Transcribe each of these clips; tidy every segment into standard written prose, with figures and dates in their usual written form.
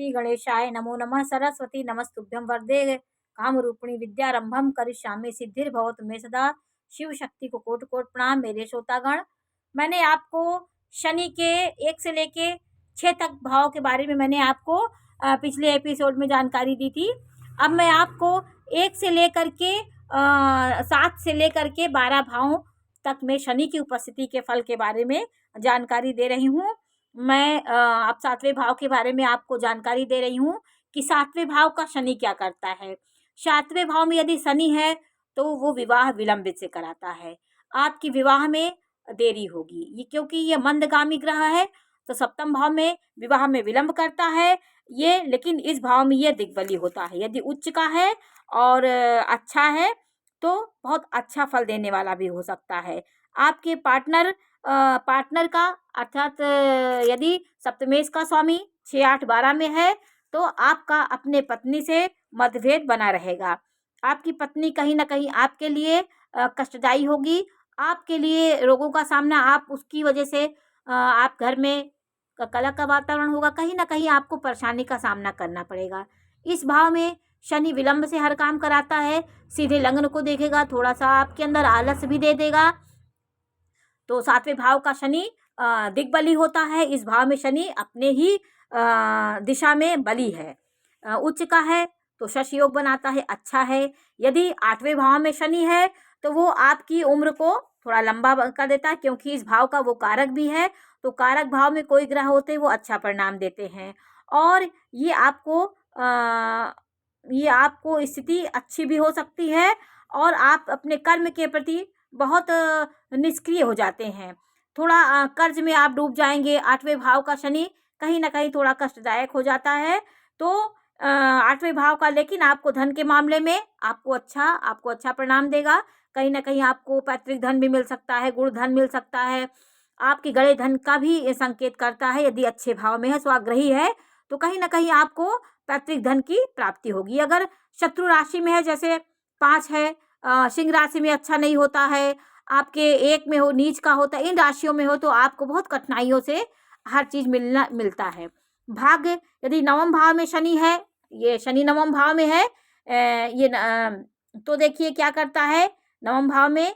श्री गणेशाय नमो नमः। सरस्वती नमस्तुभ्यं वरदे कामरूपिणी विद्यारंभम करिष्यामि सिद्धिर्भवतु मे सदा। शिव शक्ति को कोटि कोटि प्रणाम। मेरे श्रोतागण, मैंने आपको शनि के 1 से लेके 6 तक भाव के बारे में मैंने आपको पिछले एपिसोड में जानकारी दी थी। अब मैं आपको 1 से लेकर के 7 से लेकर के 12 भावों तक में शनि की उपस्थिति के फल के बारे में जानकारी दे रही हूँ। मैं अब 7वें भाव के बारे में आपको जानकारी दे रही हूँ कि 7वें भाव का शनि क्या करता है। 7वें भाव में यदि शनि है तो वो विवाह विलंबित से कराता है। आपकी विवाह में देरी होगी ये, क्योंकि ये मंदगामी ग्रह है तो सप्तम भाव में विवाह में विलंब करता है ये। लेकिन इस भाव में ये दिग्बली होता है। यदि उच्च का है और अच्छा है तो बहुत अच्छा फल देने वाला भी हो सकता है। आपके पार्टनर का अर्थात यदि सप्तमेश का स्वामी 6, 8, 12 में है तो आपका अपने पत्नी से मतभेद बना रहेगा। आपकी पत्नी कहीं ना कहीं आपके लिए कष्टदायी होगी। आपके लिए रोगों का सामना आप उसकी वजह से आप घर में कलह का वातावरण होगा। कहीं ना कहीं आपको परेशानी का सामना करना पड़ेगा। इस भाव में शनि विलंब से हर काम कराता है। सीधे लग्न को देखेगा, थोड़ा सा आपके अंदर आलस भी दे देगा। तो 7वें भाव का शनि दिग्बली होता है। इस भाव में शनि अपने ही दिशा में बली है। उच्च का है तो शश योग बनाता है, अच्छा है। यदि 8वें भाव में शनि है तो वो आपकी उम्र को थोड़ा लंबा कर देता है, क्योंकि इस भाव का वो कारक भी है। तो कारक भाव में कोई ग्रह होते हैं वो अच्छा परिणाम देते हैं। और ये आपको स्थिति अच्छी भी हो सकती है और आप अपने कर्म के प्रति बहुत निष्क्रिय हो जाते हैं। थोड़ा कर्ज में आप डूब जाएंगे। 8वें भाव का शनि कहीं ना कहीं थोड़ा कष्टदायक हो जाता है। तो 8वें भाव का लेकिन आपको धन के मामले में आपको अच्छा परिणाम देगा। कहीं ना कहीं आपको पैतृक धन भी मिल सकता है, गुण धन मिल सकता है। आपके गड़े धन का भी ये संकेत करता है। यदि अच्छे भाव में है, स्वाग्रही है, तो कहीं ना कहीं आपको पैतृक धन की प्राप्ति होगी। अगर शत्रु राशि में है, जैसे 5 है, सिंह राशि में अच्छा नहीं होता है, आपके 1 में हो, नीच का होता है, इन राशियों में हो तो आपको बहुत कठिनाइयों से हर चीज मिलता है। भाग्य यदि 9वें भाव में शनि है, ये शनि 9वें भाव में है, तो देखिए क्या करता है। 9वें भाव में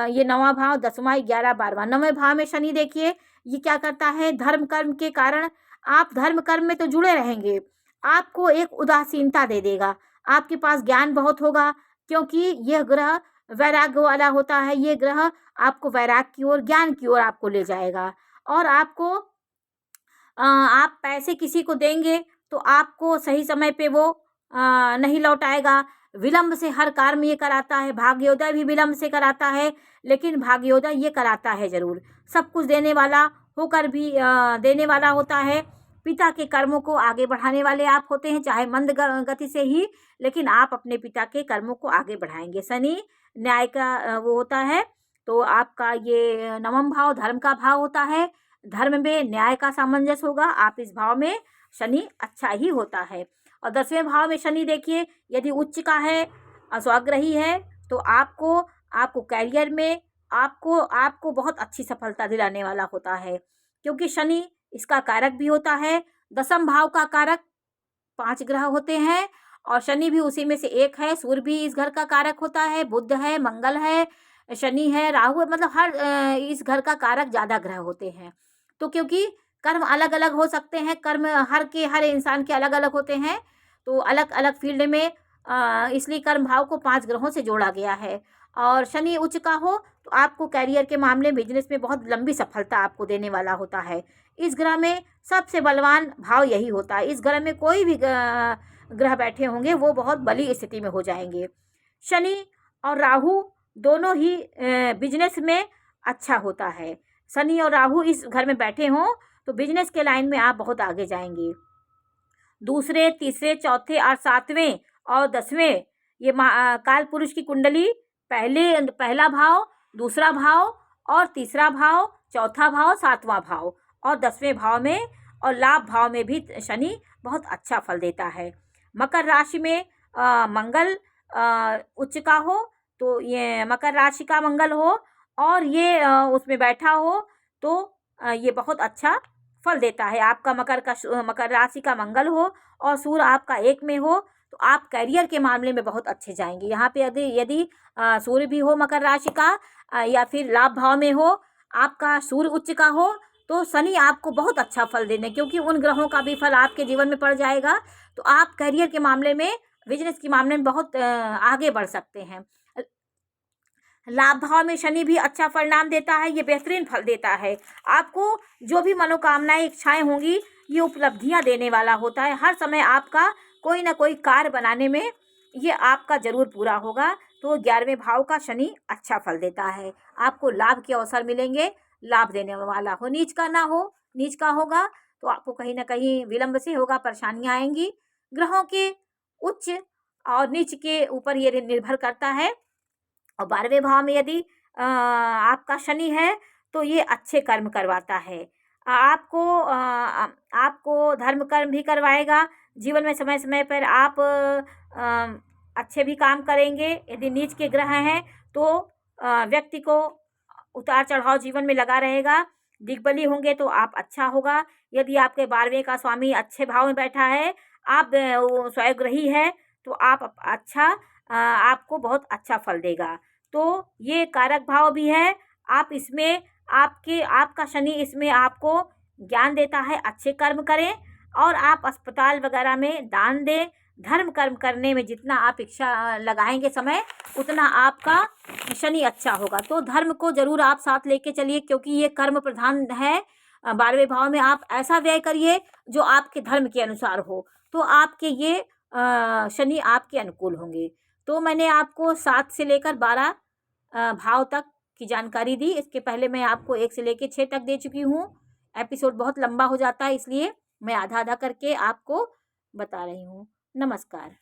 ये 9वां भाव, 10वां, 11, 12वां, 9वें भाव में शनि देखिए ये क्या करता है। धर्म कर्म के कारण आप धर्म कर्म में तो जुड़े रहेंगे, आपको एक उदासीनता दे देगा। आपके पास ज्ञान बहुत होगा, क्योंकि यह ग्रह वैराग्य वाला होता है। ये ग्रह आपको वैराग्य की ओर, ज्ञान की ओर आपको ले जाएगा। और आपको आप पैसे किसी को देंगे तो आपको सही समय पे वो नहीं लौटाएगा। विलंब से हर कार्य ये कराता है। भाग्योदय भी विलंब से कराता है, लेकिन भाग्योदय ये कराता है जरूर। सब कुछ देने वाला होकर भी देने वाला होता है। पिता के कर्मों को आगे बढ़ाने वाले आप होते हैं, चाहे मंद गति से ही, लेकिन आप अपने पिता के कर्मों को आगे बढ़ाएंगे। शनि न्याय का वो होता है। तो आपका ये 9वां भाव धर्म का भाव होता है। धर्म में न्याय का सामंजस्य होगा। आप इस भाव में शनि अच्छा ही होता है। और 10वें भाव में शनि देखिए यदि उच्च का है, स्वाग्रही है, तो आपको कैरियर में आपको बहुत अच्छी सफलता दिलाने वाला होता है, क्योंकि शनि इसका कारक भी होता है। 10वें भाव का कारक 5 ग्रह होते हैं और शनि भी उसी में से एक है। सूर्य भी इस घर का कारक होता है, बुध है, मंगल है, शनि है, राहु है, मतलब हर इस घर का कारक ज्यादा ग्रह होते हैं। तो क्योंकि कर्म अलग अलग हो सकते हैं, कर्म हर इंसान के अलग अलग होते हैं, तो अलग अलग फील्ड में इसलिए कर्म भाव को 5 ग्रहों से जोड़ा गया है। और शनि उच्च का हो तो आपको कैरियर के मामले, बिजनेस में बहुत लंबी सफलता आपको देने वाला होता है। इस ग्रह में सबसे बलवान भाव यही होता है। इस ग्रह में कोई भी ग्रह बैठे होंगे वो बहुत बली स्थिति में हो जाएंगे। शनि और राहु दोनों ही बिजनेस में अच्छा होता है। शनि और राहु इस घर में बैठे हों तो बिजनेस के लाइन में आप बहुत आगे जाएंगे। दूसरे, तीसरे, चौथे और 7वें और 10वें ये काल पुरुष की कुंडली पहला भाव, दूसरा भाव और तीसरा भाव, चौथा भाव, 7वां भाव और 10वें भाव में और लाभ भाव में भी शनि बहुत अच्छा फल देता है। मकर राशि में मंगल उच्च का हो तो ये मकर राशि का मंगल हो और ये उसमें बैठा हो तो ये बहुत अच्छा फल देता है। आपका मकर राशि का मंगल हो और सूर्य आपका 1 में हो तो आप करियर के मामले में बहुत अच्छे जाएंगे। यहाँ पे यदि यदि सूर्य भी हो मकर राशि का या फिर लाभ भाव में हो, आपका सूर्य उच्च का हो, तो शनि आपको बहुत अच्छा फल देने, क्योंकि उन ग्रहों का भी फल आपके जीवन में पड़ जाएगा। तो आप करियर के मामले में, बिजनेस के मामले में बहुत आगे बढ़ सकते हैं। लाभ भाव में शनि भी अच्छा परिणाम देता है, ये बेहतरीन फल देता है। आपको जो भी मनोकामनाएं, इच्छाएं होंगी, ये उपलब्धियां देने वाला होता है। हर समय आपका कोई ना कोई कार्य बनाने में ये आपका जरूर पूरा होगा। तो 11वें भाव का शनि अच्छा फल देता है। आपको लाभ के अवसर मिलेंगे, लाभ देने वाला हो, नीच का ना हो, नीच का होगा तो आपको कहीं ना कहीं विलंब से होगा, परेशानियां आएंगी। ग्रहों के उच्च और नीच के ऊपर ये निर्भर करता है। और 12वें भाव में यदि आपका शनि है तो ये अच्छे कर्म करवाता है। आपको धर्म कर्म भी करवाएगा। जीवन में समय समय पर आप अच्छे भी काम करेंगे। यदि नीच के ग्रह हैं तो व्यक्ति को उतार चढ़ाव जीवन में लगा रहेगा। दिग्बली होंगे तो आप अच्छा होगा। यदि आपके 12वें का स्वामी अच्छे भाव में बैठा है, आप स्वयंग्रही है, तो आप अच्छा आपको बहुत अच्छा फल देगा। तो ये कारक भाव भी है। आप इसमें आपका शनि इसमें आपको ज्ञान देता है, अच्छे कर्म करें और आप अस्पताल वगैरह में दान दें। धर्म कर्म करने में जितना आप इच्छा लगाएंगे समय, उतना आपका शनि अच्छा होगा। तो धर्म को जरूर आप साथ लेके चलिए, क्योंकि ये कर्म प्रधान है। 12वें भाव में आप ऐसा व्यय करिए जो आपके धर्म के अनुसार हो, तो आपके ये शनि आपके अनुकूल होंगे। तो मैंने आपको 7 से लेकर 12 भाव तक की जानकारी दी। इसके पहले मैं आपको 1 से लेकर 6 तक दे चुकी हूँ। एपिसोड बहुत लंबा हो जाता है, इसलिए मैं आधा आधा करके आपको बता रही हूँ। नमस्कार।